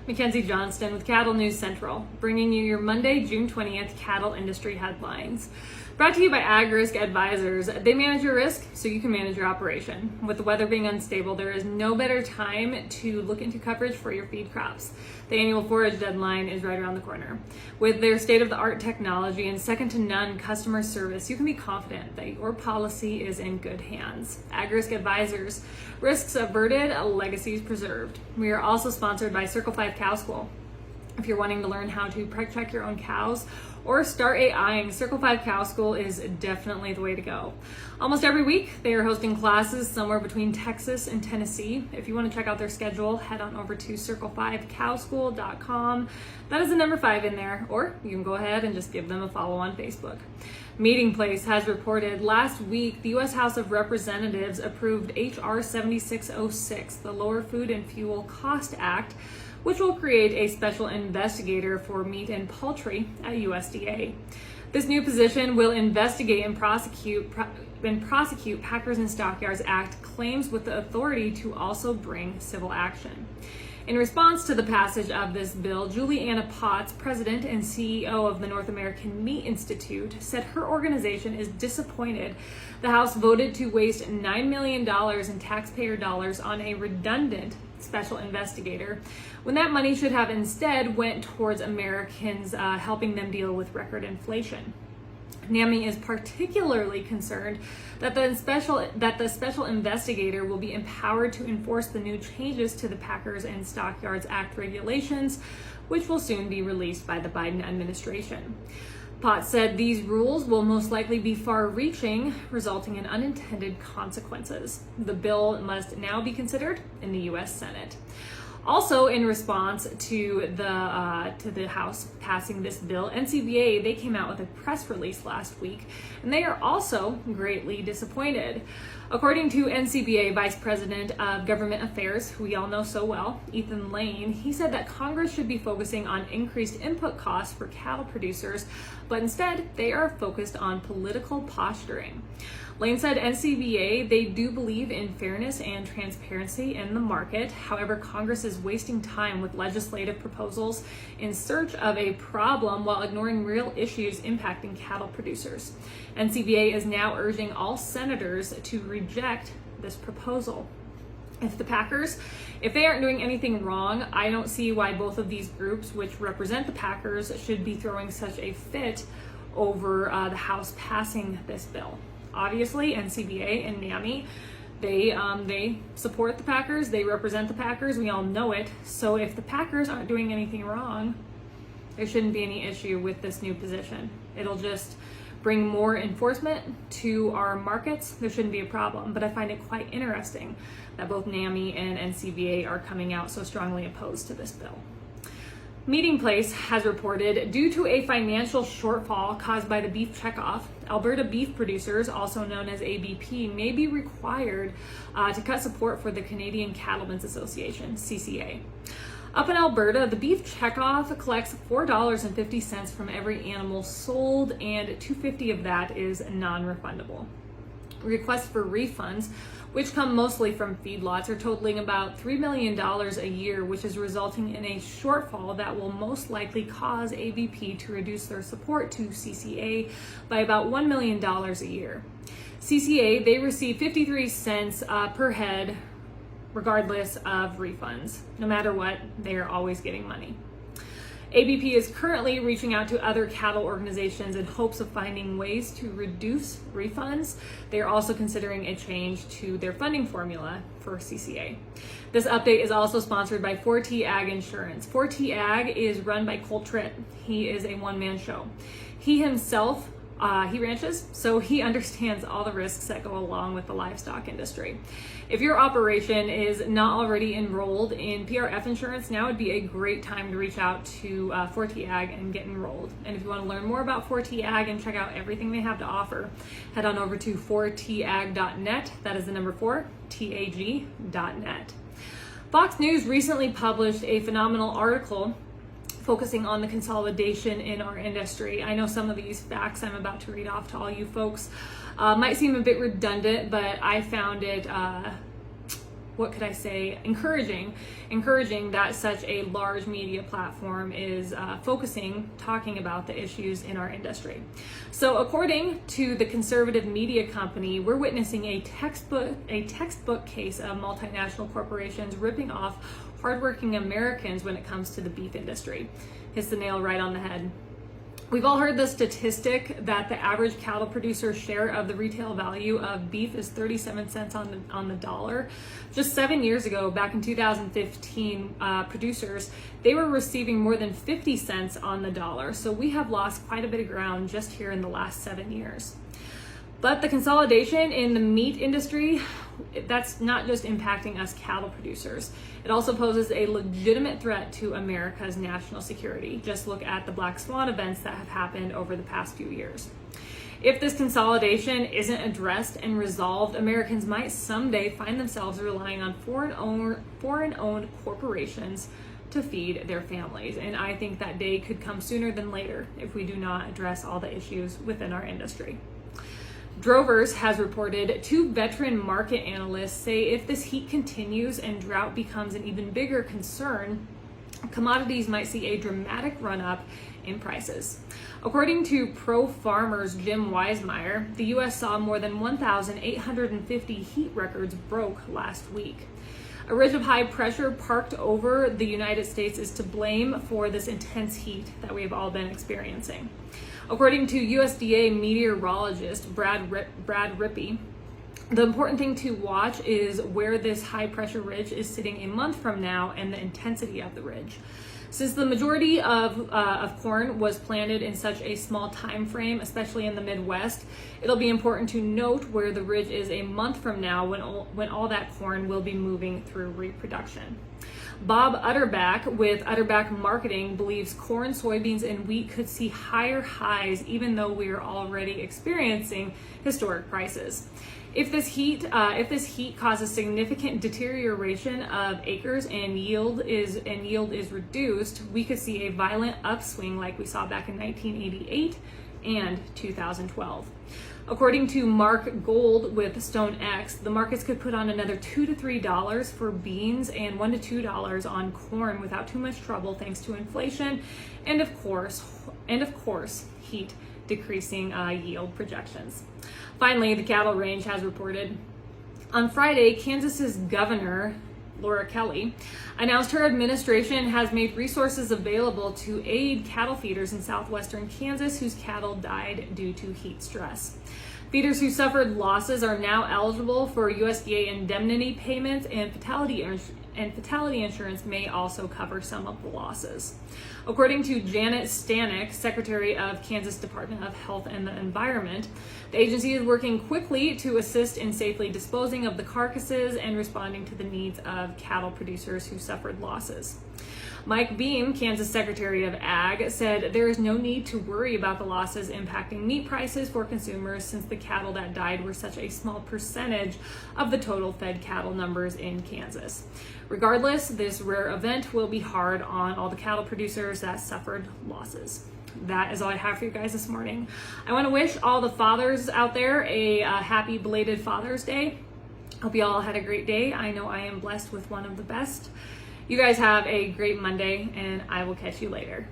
Mackenzie Johnston with Cattle News Central, bringing you your Monday, June 20th cattle industry headlines. Brought to you by Ag Risk Advisors. They manage your risk so you can manage your operation. With the weather being unstable, there is no better time to look into coverage for your feed crops. The annual forage deadline is right around the corner. With their state-of-the-art technology and second-to-none customer service, you can be confident that your policy is in good hands. Ag Risk Advisors, risks averted, legacies preserved. We are also sponsored by Circle 5 Cow School. If you're wanting to learn how to check your own cows or start AIing, Circle 5 Cow School is definitely the way to go. Almost every week, they are hosting classes somewhere between Texas and Tennessee. If you want to check out their schedule, head on over to circle5cowschool.com. That is the number 5 in there, or you can go ahead and just give them a follow on Facebook. Meeting Place has reported last week the U.S. House of Representatives approved H.R. 7606, the Lower Food and Fuel Cost Act, which will create a special investigator for meat and poultry at USDA. This new position will investigate and prosecute Packers and Stockyards Act claims with the authority to also bring civil action. In response to the passage of this bill, Julie Anna Potts, president and CEO of the North American Meat Institute, said her organization is disappointed the House voted to waste $9 million in taxpayer dollars on a redundant special investigator, when that money should have instead went towards Americans helping them deal with record inflation. NAMI is particularly concerned that the special investigator will be empowered to enforce the new changes to the Packers and Stockyards Act regulations, which will soon be released by the Biden administration. Potts said these rules will most likely be far-reaching, resulting in unintended consequences. The bill must now be considered in the U.S. Senate. Also, in response to the House passing this bill, NCBA, they came out with a press release last week, and they are also greatly disappointed. According to NCBA Vice President of Government Affairs, who we all know so well, Ethan Lane, he said that Congress should be focusing on increased input costs for cattle producers, but instead they are focused on political posturing. Lane said NCBA, they do believe in fairness and transparency in the market. However, Congress is wasting time with legislative proposals in search of a problem while ignoring real issues impacting cattle producers. NCBA is now urging all senators to reject this proposal. If the Packers, if they aren't doing anything wrong, I don't see why both of these groups, which represent the Packers, should be throwing such a fit over the House passing this bill. Obviously, NCBA and NAMI, they support the Packers, they represent the Packers, we all know it. So if the Packers aren't doing anything wrong, there shouldn't be any issue with this new position. It'll just bring more enforcement to our markets. There shouldn't be a problem, but I find it quite interesting that both NAMI and NCBA are coming out so strongly opposed to this bill. Meeting Place has reported, due to a financial shortfall caused by the beef checkoff, Alberta beef producers, also known as ABP, may be required to cut support for the Canadian Cattlemen's Association, CCA. Up in Alberta, the beef checkoff collects $4.50 from every animal sold, and $2.50 of that is non-refundable. Requests for refunds, which come mostly from feedlots, are totaling about $3 million a year, which is resulting in a shortfall that will most likely cause ABP to reduce their support to CCA by about $1 million a year. CCA, they receive 53 cents per head, regardless of refunds. No matter what, they are always getting money. ABP is currently reaching out to other cattle organizations in hopes of finding ways to reduce refunds. They are also considering a change to their funding formula for CCA. This update is also sponsored by 4T Ag Insurance. 4T Ag is run by Colt Tritt. He is a one-man show. He himself he ranches, so he understands all the risks that go along with the livestock industry. If your operation is not already enrolled in PRF insurance, now would be a great time to reach out to 4T Ag and get enrolled. And if you want to learn more about 4T Ag and check out everything they have to offer, head on over to 4tag.net. That is the number 4, TAG.net. Fox News recently published a phenomenal article focusing on the consolidation in our industry. I know some of these facts I'm about to read off to all you folks might seem a bit redundant, but I found it what could I say, encouraging that such a large media platform is talking about the issues in our industry. So according to the conservative media company, we're witnessing a textbook case of multinational corporations ripping off hardworking Americans when it comes to the beef industry. Hits the nail right on the head. We've all heard the statistic that the average cattle producer's share of the retail value of beef is 37 cents on the dollar. Just 7 years ago, back in 2015, producers, they were receiving more than 50 cents on the dollar. So we have lost quite a bit of ground just here in the last 7 years. But the consolidation in the meat industry, that's not just impacting us cattle producers. It also poses a legitimate threat to America's national security. Just look at the Black Swan events that have happened over the past few years. If this consolidation isn't addressed and resolved, Americans might someday find themselves relying on foreign-owned corporations to feed their families. And I think that day could come sooner than later if we do not address all the issues within our industry. Drovers has reported 2 veteran market analysts say if this heat continues and drought becomes an even bigger concern, commodities might see a dramatic run-up in prices. According to Pro Farmer's Jim Weismeyer, the U.S. saw more than 1,850 heat records broke last week. A ridge of high pressure parked over the United States is to blame for this intense heat that we have all been experiencing. According to USDA meteorologist Brad Rippey, the important thing to watch is where this high pressure ridge is sitting a month from now and the intensity of the ridge. Since the majority of corn was planted in such a small time frame, especially in the Midwest, it'll be important to note where the ridge is a month from now when all that corn will be moving through reproduction. Bob Utterback with Utterback Marketing believes corn, soybeans, and wheat could see higher highs even though we are already experiencing historic prices. If this heat causes significant deterioration of acres and yield is reduced, we could see a violent upswing like we saw back in 1988 and 2012. According to Mark Gold with StoneX, the markets could put on another $2 to $3 for beans and $1 to $2 on corn without too much trouble, thanks to inflation and of course heat decreasing yield projections. Finally, the cattle range has reported on Friday, Kansas's governor Laura Kelly announced her administration has made resources available to aid cattle feeders in southwestern Kansas whose cattle died due to heat stress. Feeders who suffered losses are now eligible for USDA indemnity payments, and fatality insurance may also cover some of the losses. According to Janet Stanek, Secretary of Kansas Department of Health and the Environment, the agency is working quickly to assist in safely disposing of the carcasses and responding to the needs of cattle producers who suffered losses. Mike Beam, Kansas Secretary of Ag, said there is no need to worry about the losses impacting meat prices for consumers since the cattle that died were such a small percentage of the total fed cattle numbers in Kansas. Regardless, this rare event will be hard on all the cattle producers that suffered losses. That is all I have for you guys this morning. I want to wish all the fathers out there a happy belated Father's Day. Hope you all had a great day. I know I am blessed with one of the best. You guys have a great Monday, and I will catch you later.